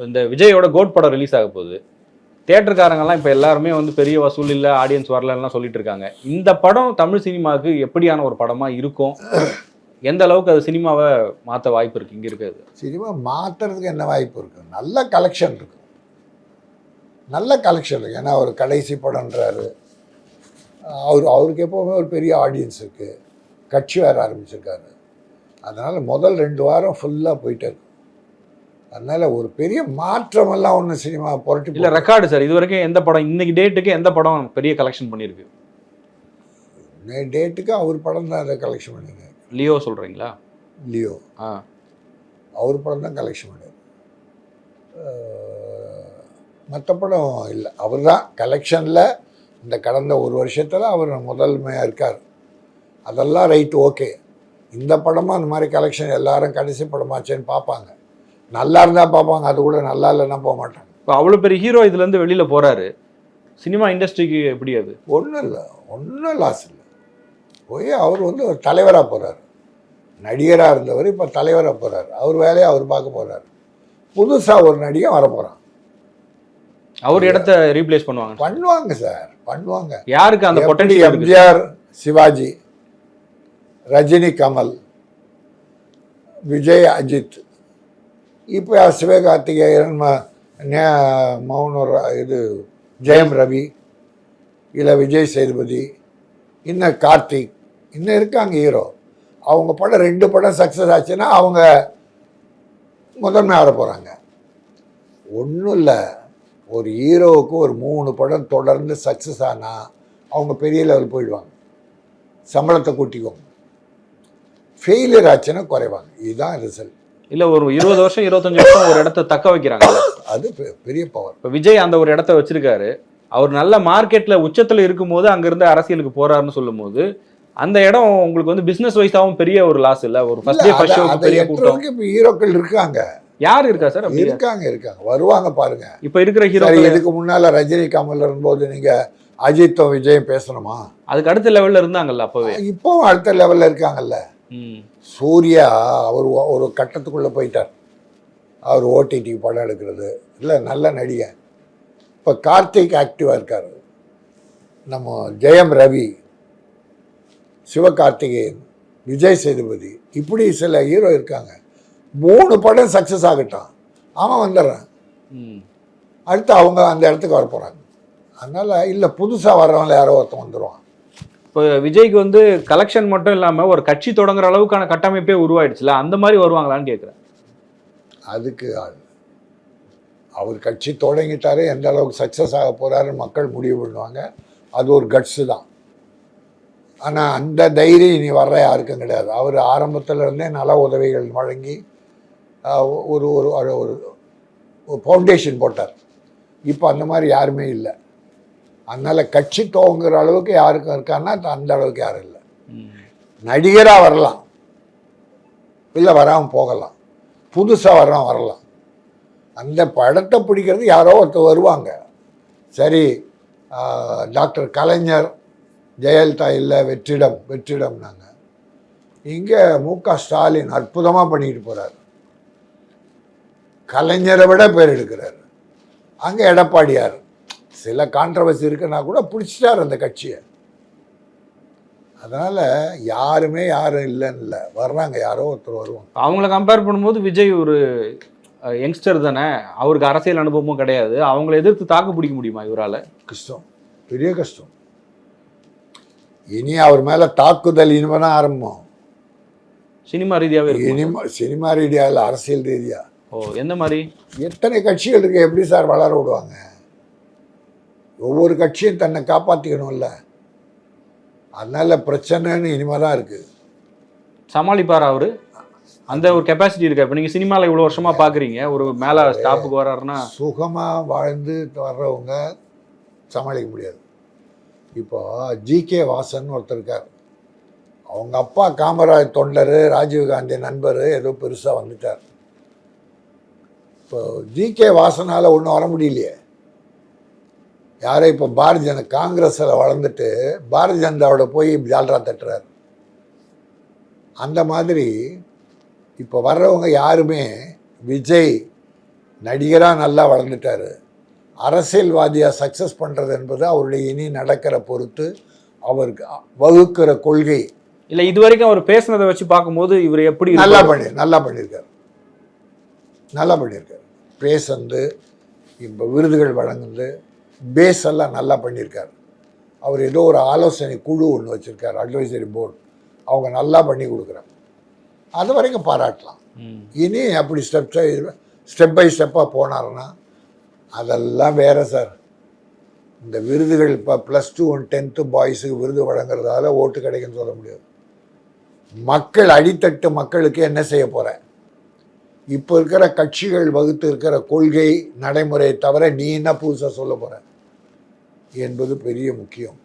இந்த விஜயோட கோட் படம் ரிலீஸ் ஆக போகுது. தியேட்டர்காரங்கலாம் இப்போ எல்லாருமே வந்து பெரிய வசூல் இல்லை, ஆடியன்ஸ் வரலன்னா சொல்லிட்டு இருக்காங்க. இந்த படம் தமிழ் சினிமாவுக்கு எப்படியான ஒரு படமா இருக்கும்? எந்த அளவுக்கு அது சினிமாவை மாற்ற வாய்ப்பு இருக்கு? இங்கே இருக்காது சினிமா மாற்றுறதுக்கு என்ன வாய்ப்பு இருக்கு? நல்ல கலெக்ஷன் இருக்கு, நல்ல கலெக்ஷன் இருக்கு. ஏன்னா அவர் கடைசி படம்ன்றாரு. அவருக்கு எப்போவுமே ஒரு பெரிய ஆடியன்ஸ் இருக்குது, கட்சி வேறு ஆரம்பிச்சிருக்காரு. அதனால் முதல் 2 வாரம் ஃபுல்லாக போயிட்டே இருக்கு. அதனால் ஒரு பெரிய மாற்றமெல்லாம் ஒன்று சினிமா புரட்டி இல்லை. ரெக்கார்டு சார், இது வரைக்கும் எந்த படம் இன்னைக்கு டேட்டுக்கு எந்த படம் பெரிய கலெக்ஷன் பண்ணியிருக்கு? இன்னைக்கு டேட்டுக்கு அவர் படம் தான் அதை கலெக்ஷன் பண்ணியிருக்காரு. லியோ சொல்கிறீங்களா? லியோ அவர் படம் தான் கலெக்ஷன் பண்ணியிருக்காரு. மற்ற படம் இல்லை. அவர் தான் கலெக்ஷனில் இந்த கடந்த ஒரு வருஷத்தில் அவர் முதன்மையாக இருக்கார். அதெல்லாம் ரைட்டு, ஓகே. இந்த படமும் அந்த மாதிரி கலெக்ஷன் எல்லாரும் கடைசி படமாச்சேன்னு பார்ப்பாங்க. நல்லா இருந்தால் பார்ப்பாங்க, அது கூட நல்லா இல்லைன்னா போக மாட்டாங்க. இப்போ அவ்வளோ பெரிய ஹீரோ இதுலேருந்து வெளியில் போகிறாரு, சினிமா இண்டஸ்ட்ரிக்கு எப்படி அது? ஒன்றும் லாஸ் இல்லை. போய் அவர் வந்து ஒரு தலைவராக போகிறார். நடிகராக இருந்தவர் இப்போ தலைவராக போகிறார். அவர் வேலையை அவர் பார்க்க போகிறார். புதுசாக ஒரு நடிகை வரப்போகிறான். அவர் இடத்த ரீப்ளேஸ் பண்ணுவாங்க சார், பண்ணுவாங்க. யாருக்கு அந்த பொட்டன்ஷியல்? எம்ஜிஆர், சிவாஜி, ரஜினி, கமல், விஜய், அஜித், இப்போ சிவகார்த்திகேயன், இது ஜெயம் ரவி, இல்லை விஜய் சேதுபதி, இன்னும் கார்த்திக், இன்னும் இருக்காங்க ஹீரோ. அவங்க படம் 2 படம் சக்ஸஸ் ஆச்சுன்னா அவங்க முதன்மை ஆட போகிறாங்க. ஒன்றும் இல்லை, ஒரு ஹீரோவுக்கு ஒரு 3 படம் தொடர்ந்து சக்ஸஸ் ஆனால் அவங்க பெரிய லெவல் போயிடுவாங்க, சம்பளத்தை கூட்டிக்குவாங்க. ஃபெயிலியர் ஆச்சுன்னா குறைவாங்க. இதுதான் ரிசல்ட். இல்லை, ஒரு 20 வருஷம் 25 வருஷம் ஒரு இடத்த தக்க வைக்கிறாங்க. அது பெரிய பவர். இப்போ விஜய் அந்த ஒரு இடத்த வச்சிருக்காரு. அவர் நல்ல மார்க்கெட்டில் உச்சத்தில் இருக்கும்போது அங்கேருந்து அரசியலுக்கு போறாருன்னு சொல்லும் போது அந்த இடம் உங்களுக்கு வந்து பிஸ்னஸ் வைஸாகவும் பெரிய ஒரு லாஸ் இல்லை? ஒரு பெரிய கூட்டம். இப்போ ஹீரோக்கள் இருக்காங்க. யார் இருக்கா சார்? இருக்காங்க வருவாங்க பாருங்க. இப்போ இருக்கிற ஹீரோ. இதுக்கு முன்னால் ரஜினி, கமல் இருக்கும்போது நீங்கள் அஜித்தும் விஜயும் பேசணுமா? அதுக்கு அடுத்த லெவலில் இருந்தாங்கல்ல அப்போவே. இப்போவும் அடுத்த லெவலில் இருக்காங்கல்ல. சூர்யா அவர் ஒரு கட்டத்துக்குள்ளே போயிட்டார். அவர் ஓடிடி படம் எடுக்கிறது இல்லை, நல்ல நடிகை. இப்போ கார்த்திக் ஆக்டிவாக இருக்கார். நம்ம ஜெயம் ரவி, சிவகார்த்திகேயன், விஜய் சேதுபதி, இப்படி சில ஹீரோ இருக்காங்க. 3 படம் சக்ஸஸ் ஆகட்டும், அவன் வந்துடுறான். அடுத்து அவங்க அந்த இடத்துக்கு வர போகிறாங்க. அதனால் இல்லை, புதுசாக வர்றவங்கள யாரோ ஒருத்தன் வந்துடுவான். இப்போ விஜய்க்கு வந்து கலெக்ஷன் மட்டும் இல்லாமல் ஒரு கட்சி தொடங்குற அளவுக்கான கட்டமைப்பே உருவாயிடுச்சுல, அந்த மாதிரி வருவாங்களான்னு கேட்குறேன். அதுக்கு அவர் கட்சி தொடங்கிட்டாரு, எந்த அளவுக்கு சக்ஸஸ் ஆக போகிறாருன்னு மக்கள் முடிவு பண்ணுவாங்க. அது ஒரு கட்ஸு தான். ஆனால் அந்த தைரியம் இனி வர்ற யாருக்கும் கிடையாது. அவர் ஆரம்பத்தில் இருந்தே நல உதவிகள் வழங்கி ஒரு ஒரு ஒரு ஃபவுண்டேஷன் போட்டார். இப்போ அந்த மாதிரி யாருமே இல்லை. அதனால் கட்சி துவங்குற அளவுக்கு யாருக்கும் இருக்கான்னா அந்த அளவுக்கு யாரும் இல்லை. நடிகராக வரலாம், இல்லை வராமல் போகலாம், புதுசாக வரலாம். அந்த படத்தை பிடிக்கிறது யாரோ ஒருத்தர் வருவாங்க. சரி, டாக்டர் கலைஞர், ஜெயலலிதா இல்லை, வெற்றிடம்னாங்க. இங்கே மு.க. ஸ்டாலின் அற்புதமாக பண்ணிட்டு போகிறார். கலைஞரை விட பேர் எடுக்கிறார். அங்கே எடப்பாடியார் சில கான்ட்ரவர்சி இருக்குன்னா கூட பிடிச்சிட்டார் அந்த கட்சியை. அதனால் யாரும் இல்லைன்னு இல்லை, வர்றாங்க, யாரோ ஒருத்தர் வருவாங்க. அவங்கள கம்பேர் பண்ணும்போது விஜய் ஒரு யங்ஸ்டர் தானே, அவருக்கு அரசியல் அனுபவமும் கிடையாது. அவங்கள எதிர்த்து தாக்கு பிடிக்க முடியுமா இவரால்? கஷ்டம், பெரிய கஷ்டம். இனி அவர் மேலே தாக்குதல் இனிமே தான் ஆரம்பம். சினிமா ரீதியாகவே சினிமா ரீதியாக இல்லை, அரசியல் ரீதியாக. எந்த மாதிரி? எத்தனை கட்சிகள் இருக்கு, எப்படி சார் வளர விடுவாங்க? ஒவ்வொரு கட்சியும் தன்னை காப்பாற்றிக்கணும்ல. அதனால பிரச்சனைன்னு இனிமே தான் இருக்குது. சமாளிப்பார் அவர்? அந்த ஒரு கெப்பாசிட்டி இருக்கா? இப்போ நீங்கள் சினிமாவில் இவ்வளோ வருஷமாக பார்க்குறீங்க, ஒரு மேலே ஸ்டாப்புக்கு வர்றாருன்னா சுகமாக வாழ்ந்து வர்றவங்க சமாளிக்க முடியாது. இப்போ ஜி.கே. வாசன் ஒருத்தர் இருக்கார். அவங்க அப்பா காமராஜ் தொண்டர், ராஜீவ்காந்தி நண்பர், ஏதோ பெருசாக வந்துட்டார். இப்போ ஜி.கே. வாசனால் ஒன்றும் வர முடியலையே. யாரும் இப்போ காங்கிரஸில் வளர்ந்துட்டு பாரதிய ஜனதாவோட போய் ஜால்ரா தட்டுறார். அந்த மாதிரி இப்போ வர்றவங்க யாருமே விஜய் நடிகராக நல்லா வளர்ந்துட்டார். அரசியல்வாதியாக சக்ஸஸ் பண்ணுறது என்பது அவருடைய இனி நடக்கிற பொறுத்து, அவருக்கு வகுக்கிற கொள்கை. இல்லை, இது வரைக்கும் அவர் பேசுனதை வச்சு பார்க்கும்போது இவர் எப்படி நல்லா பண்ணியிருக்காரு. பேசுறது, இப்போ விருதுகள் வழங்குது, பேஸ் எல்லாம் நல்லா பண்ணியிருக்காரு. அவர் ஏதோ ஒரு ஆலோசனை குழு ஒன்று வச்சுருக்கார், அட்வைசரி போர்டு. அவங்க நல்லா பண்ணி கொடுக்குறாங்க. அது வரைக்கும் பாராட்டலாம். இனி அப்படி ஸ்டெப் பை ஸ்டெப்பாக போனாருன்னா அதெல்லாம் வேறு சார். இந்த விருதுகள் இப்போ +2 and 10th பாய்ஸுக்கு விருது வழங்குறதால ஓட்டு கிடைக்குன்னு சொல்ல முடியாது. மக்கள் அடித்தட்டு மக்களுக்கு என்ன செய்ய போகிறேன்? இப்போ இருக்கிற கட்சிகள் வகுத்து இருக்கிற கொள்கை நடைமுறையை தவிர நீ என்ன புதுசாக சொல்ல போகிற என்பது பெரிய முக்கியம்.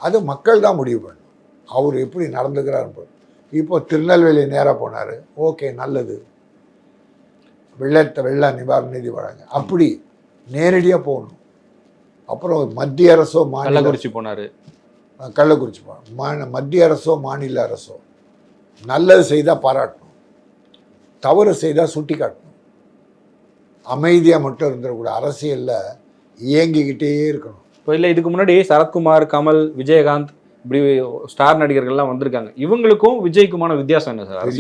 அது மக்கள் தான் முடிவு பண்ணணும். அவர் எப்படி நடந்துக்கிறார். இப்போ திருநெல்வேலி நேராக போனார், ஓகே, நல்லது. வெள்ள நிவாரண நிதி வழங்க, அப்படி நேரடியாக போகணும். அப்புறம் மத்திய அரசோ கள்ளக்குறிச்சி போனார், மத்திய அரசோ மாநில அரசோ நல்லது செய்தால் பாராட்டணும், தவறு செய்தால் சுட்டி காட்டணும். அமைதியாக மட்டும் இருந்துடக்கூடாது. அரசியலில் இயங்கிக்கிட்டே இருக்கணும். இப்போ இல்லை, இதுக்கு முன்னாடி சரத்குமார், கமல், விஜயகாந்த் இப்படி ஸ்டார் நடிகர்கள்லாம் வந்திருக்காங்க. இவங்களுக்கும் விஜய்க்குமான வித்தியாசம் என்ன சார்?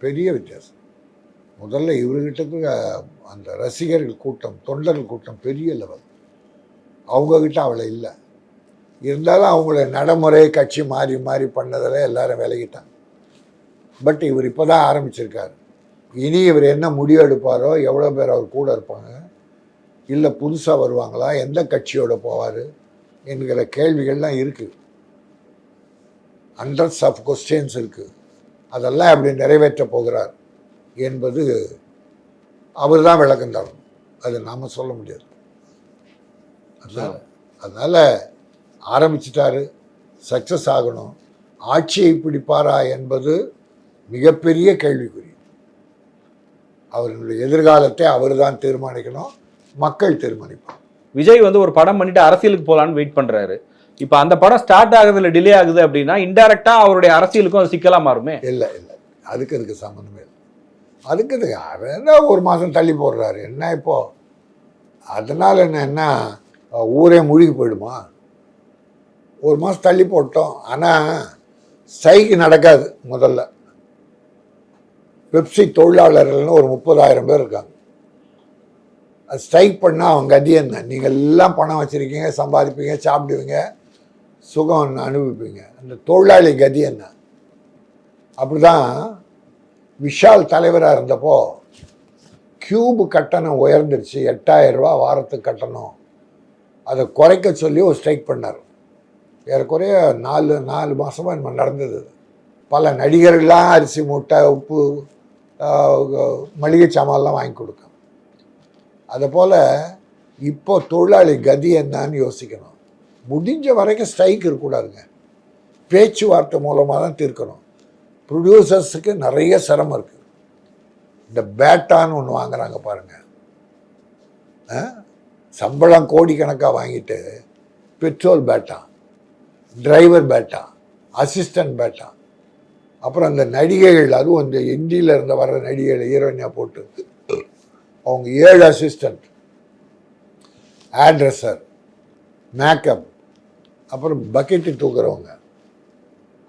பெரிய வித்தியாசம். முதல்ல இவர்கிட்ட அந்த ரசிகர்கள் கூட்டம், தொண்டர்கள் கூட்டம் பெரிய லெவல். அவங்கக்கிட்ட அவளை இல்லை. இருந்தாலும் அவங்கள நடைமுறை கட்சி மாறி மாறி பண்ணதில் எல்லாரும் விலகிட்டாங்க. பட் இவர் இப்போ தான் ஆரம்பிச்சிருக்காரு. இனி இவர் என்ன முடிவு எடுப்பாரோ, எவ்வளோ பேர் அவர் கூட இருப்பாங்க, இல்லை புதுசாக வருவாங்களா, எந்த கட்சியோடு போவார் என்கிற கேள்விகள்லாம் இருக்குது. ஹண்ட்ரட்ஸ் ஆஃப் கொஸ்டின்ஸ் இருக்குது. அதெல்லாம் எப்படி நிறைவேற்ற போகிறார் என்பது அவர் தான் விளக்கம் தரணும். அது நாம் சொல்ல முடியாது. அதனால் ஆரம்பிச்சிட்டாரு, சக்ஸஸ் ஆகணும். ஆட்சியை பிடிப்பாரா என்பது மிகப்பெரிய கேள்விக்குறி. அவர்களுடைய எதிர்காலத்தை அவர் தான் தீர்மானிக்கணும், மக்கள் தீர்மானிப்பார். விஜய் வந்து ஒரு படம் பண்ணிட்டு அரசியலுக்கு போகலான்னு வெயிட் பண்ணுறாரு. இப்போ அந்த படம் ஸ்டார்ட் ஆகுது இல்லை டிலே ஆகுது அப்படின்னா இன்டெரக்டாக அவருடைய அரசியலுக்கும் அது சிக்கலாக மாறுமே. இல்லை அதுக்கு சம்மந்தமே இல்லை. அதுக்கு என்ன ஒரு மாதம் தள்ளி போடுறாரு என்ன இப்போது? அதனால் என்ன ஊரே மூழ்கி போயிடுமா? ஒரு மாதம் தள்ளி போட்டோம். ஆனால் ஸ்ட்ரைக்கு நடக்காது. முதல்ல பெப்சி தொழிலாளர்கள்னு ஒரு 30,000 பேர் இருக்காங்க. அது ஸ்ட்ரைக் பண்ணால் அவங்க கதி என்ன? நீங்கள் எல்லாம் பணம் வச்சுருக்கீங்க, சம்பாதிப்பீங்க, சாப்பிடுவீங்க, சுகம் அனுபவிப்பீங்க. அந்த தொழிலாளி கதி என்ன? அப்படி தான் விஷால் தலைவராக இருந்தப்போ கியூபு கட்டணம் உயர்ந்துருச்சு, 8,000 ரூபா வாரத்துக்கு கட்டணம், அதை குறைக்க சொல்லி ஒரு ஸ்ட்ரைக் பண்ணார். ஏறக்குறைய 4 மாதமாக நம்ம நடந்தது. பல நடிகர்கள்லாம் அரிசி மூட்டை, உப்பு, மளிகை சாமான்லாம் வாங்கி கொடுக்கும். அதுபோல் இப்போ தொழிலாளி கதி என்னன்னு யோசிக்கணும். முடிஞ்ச வரைக்கும் ஸ்ட்ரைக் இருக்கக்கூடாதுங்க, பேச்சுவார்த்தை மூலமாக தான் தீர்க்கணும். ப்ரொடியூசர்ஸுக்கு நிறைய சிரமம் இருக்குது. இந்த பேட்டான்னு ஒன்று வாங்குறாங்க பாருங்கள், சம்பளம் கோடிக்கணக்காக வாங்கிட்டு பெட்ரோல் பேட்டா, டிரைவர் பேட்டா, அசிஸ்டன்ட் பேட்டா, அப்புறம் அந்த நடிகைகள், அதுவும் அந்த இந்தியில் இருந்து வர்ற நடிகைகள் ஹீரோயினாக போட்டு அவங்க 7 அசிஸ்டண்ட், ஹேர்ட்ரெஸ்ஸர், மேக்கப், அப்புறம் பக்கெட்டு தூக்குறவங்க,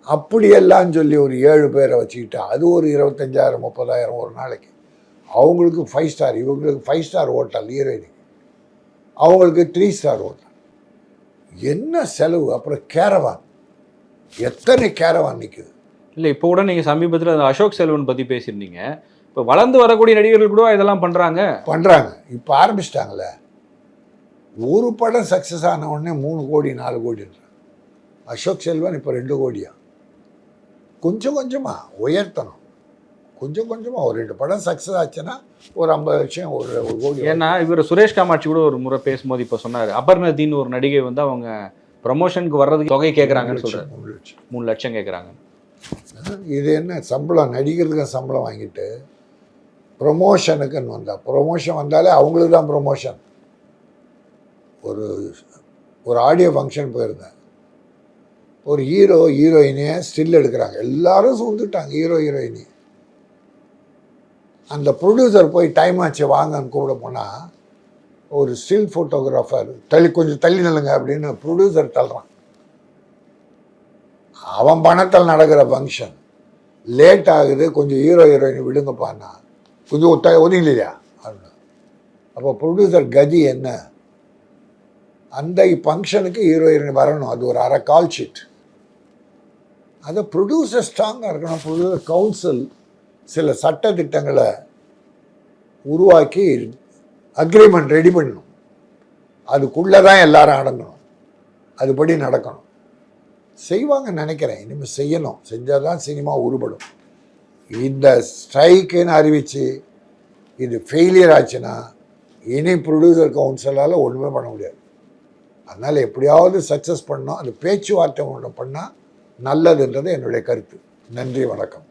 அப்படியெல்லாம் சொல்லி ஒரு 7 பேரை வச்சுக்கிட்டா அது ஒரு 25,000 30,000 ஒரு நாளைக்கு. அவங்களுக்கு 5 ஸ்டார், இவங்களுக்கு 5 ஸ்டார் ஹோட்டல் ஹீரோயினுக்கு, அவங்களுக்கு 3 ஸ்டார் ஹோட்டல். என்ன செலவு? அப்புறம் கேரவான், எத்தனை கேரவான் நிற்குது. இல்லை, இப்போ கூட நீங்கள் சமீபத்தில் அந்த அசோக் செல்வன் பற்றி பேசியிருந்தீங்க. இப்போ வளர்ந்து வரக்கூடிய நடிகர்கள் கூட இதெல்லாம் பண்ணுறாங்க. இப்போ ஆரம்பிச்சிட்டாங்களே. ஒரு படம் சக்ஸஸ் ஆன உடனே 3 கோடி 4 கோடின்ற அசோக் செல்வன் இப்போ 2 கோடியா? கொஞ்சம் கொஞ்சமாக உயர்த்தணும், கொஞ்சம் கொஞ்சமாக. ஒரு 2 படம் சக்ஸஸ் ஆச்சுன்னா ஒரு 50 லட்சம், ஒரு கோடி. ஏன்னா இவர் சுரேஷ் காமாட்சி கூட ஒரு முறை பேசும்போது இப்போ சொன்னார், அபர்ணதின்னு ஒரு நடிகை வந்து அவங்க ப்ரமோஷனுக்கு வர்றதுக்கு தொகை கேட்குறாங்கன்னு சொல்கிறார். 3 லட்சம் கேட்குறாங்க. இது என்ன சம்பளம்? நடிகர்களுக்கு சம்பளம் வாங்கிட்டு ப்ரொமோஷனுக்குன்னு வந்தால், ப்ரொமோஷன் வந்தாலே அவங்களுக்கு தான் ப்ரொமோஷன். ஒரு ஆடியோ ஃபங்க்ஷன் போயிருந்தேன். ஒரு ஹீரோயினே ஸ்டில் எடுக்கிறாங்க, எல்லாரும் சூழ்ந்துட்டாங்க ஹீரோயினி. அந்த ப்ரொடியூசர் போய் டைம் ஆச்சு வாங்கன்னு கூப்பிட போனால் ஒரு ஸ்டில் ஃபோட்டோகிராஃபர் கொஞ்சம் தள்ளி நில்லுங்க அப்படின்னு ப்ரொடியூசர் தள்ளுறான். அவன் பணத்தில் நடக்கிற ஃபங்க்ஷன் லேட் ஆகுது, கொஞ்சம் ஹீரோயின் விடுங்கப்பான்னா கொஞ்சம் ஒதுங்கலையா அப்படின்னு. அப்போ ப்ரொடியூசர் கதி என்ன? அந்த ஃபங்க்ஷனுக்கு ஹீரோயின் வரணும், அது ஒரு அரை கால் ஷீட். அதை ப்ரொடியூசர் ஸ்ட்ராங்காக இருக்கணும். ப்ரொடியூசர் கவுன்சில் சில சட்ட திட்டங்களை உருவாக்கி அக்ரிமெண்ட் ரெடி பண்ணணும். அதுக்குள்ளே தான் எல்லாரும் அடங்கணும், அதுபடி நடக்கணும். செய்வாங்கன்னு நினைக்கிறேன். இனிமேல் செய்யணும், செஞ்சால் தான் சினிமா உருப்படும். இந்த ஸ்ட்ரைக்குன்னு அறிவித்து இது ஃபெயிலியர் ஆச்சுன்னா இனி ப்ரொடியூசர் கவுன்சிலால் ஒன்றுமே பண்ண முடியாது. அதனால் எப்படியாவது சக்ஸஸ் பண்ணோம், அது பேச்சுவார்த்தை ஒன்று பண்ணால் நல்லதுன்றது என்னுடைய கருத்து. நன்றி, வணக்கம்.